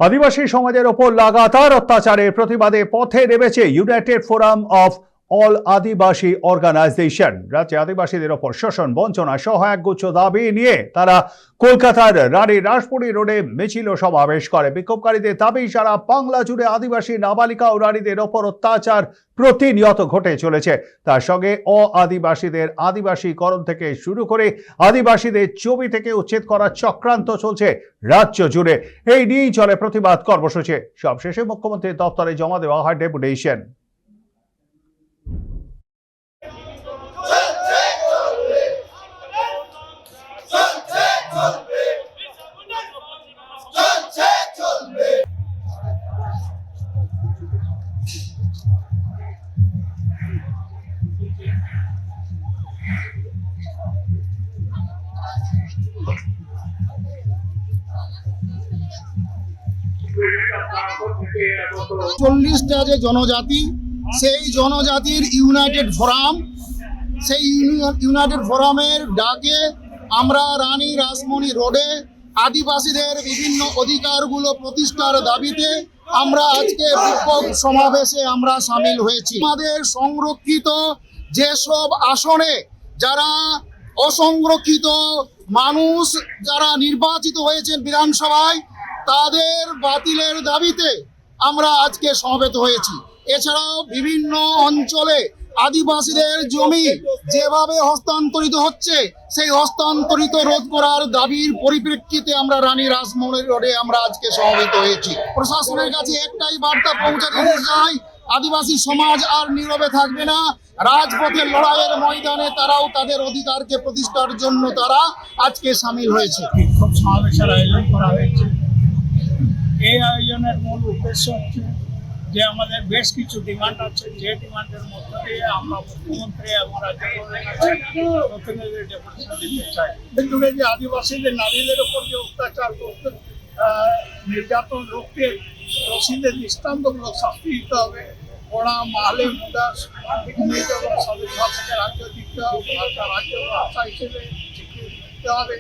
আদিবাসী সমাজের ওপর লাগাতার অত্যাচারের প্রতিবাদে পথে নেমেছে united forum of all Adivasi organisation. রাজ্যে আদিবাসীদের ওপর শোষণ, বঞ্চনা সহ একগুচ্ছ দাবি নিয়ে তারা কলকাতার রানী রাসপুরী রোডে মিছিল ও সমাবেশ করে। বিক্ষোভকারীদের দাবি, সারা বাংলা জুড়ে আদিবাসী নাবালিকা ও নারীদের ওপর অত্যাচার প্রতিনিয়ত ঘটে চলেছে। তার সঙ্গে আদিবাসীদের আদিবাসীকরণ থেকে শুরু করে আদিবাসীদের জমি থেকে উচ্ছেদ করার চক্রান্ত চলছে রাজ্য জুড়ে। এই নিয়েই চলে প্রতিবাদ কর্মসূচি। সবশেষে মুখ্যমন্ত্রীর দপ্তরে জমা দেওয়া হয় ডেপুটেশন। চল্লিশটা যে জনজাতি, সেই জনজাতির ইউনাইটেড ফোরাম, সেই ইউনাইটেড ফোরামের ডাকে আমরা রানী রাসমণি রোডে আদিবাসীদের বিভিন্ন অধিকারগুলো প্রতিষ্ঠার দাবিতে আমরা আজকে বিক্ষোভ সমাবেশে আমরা সামিল হয়েছি। আমাদের সংরক্ষিত যেসব আসনে যারা অসংরক্ষিত মানুষ যারা নির্বাচিত হয়েছেন বিধানসভায়, তাদের বাতিলের দাবিতে আমরা আজকে সমবেত হয়েছি। এছাড়াও বিভিন্ন অঞ্চলে আদিবাসীদের জমি যেভাবে হস্তান্তরিত হচ্ছে, সেই হস্তান্তরিত রোধ করার দাবির পরিপ্রেক্ষিতে আমরা রানী রাসমণি রোডে আমরা আজকে সমবেত হয়েছি। প্রশাসনের কাছে একটাই বার্তা পৌঁছাতে চাই, আদিবাসী সমাজ আর নীরবে থাকবে না। রাজপথের লড়াইয়ের ময়দানে তারাও তাদের অধিকারকে প্রতিষ্ঠার জন্য তারা আজকে সামিল হয়েছে। বিক্ষোভ সমাবেশের আয়োজন করা হয়েছে। এই আয়োজনের মূল উদ্দেশ্য হচ্ছে যে আমাদের বেশ কিছু ডিমান্ড আছে, যে ডিমান্ডের মধ্য দিয়ে আমরা মুখ্যমন্ত্রী এবং রাজ্যপালের কাছে প্রতিনিধি ডেপুটেশন দিতে চাই। যুগে যে আদিবাসীদের নারীদের উপর যে অত্যাচার করতে নির্যাতন রুখতে দোষীদের দৃষ্টান্তমূলক শাস্তি দিতে হবে। ওরা মালে মুদা এবং শাসকের রাজ্য দিতে হবে, রাজ্য ভাষা হিসেবে স্বীকৃতি দিতে হবে।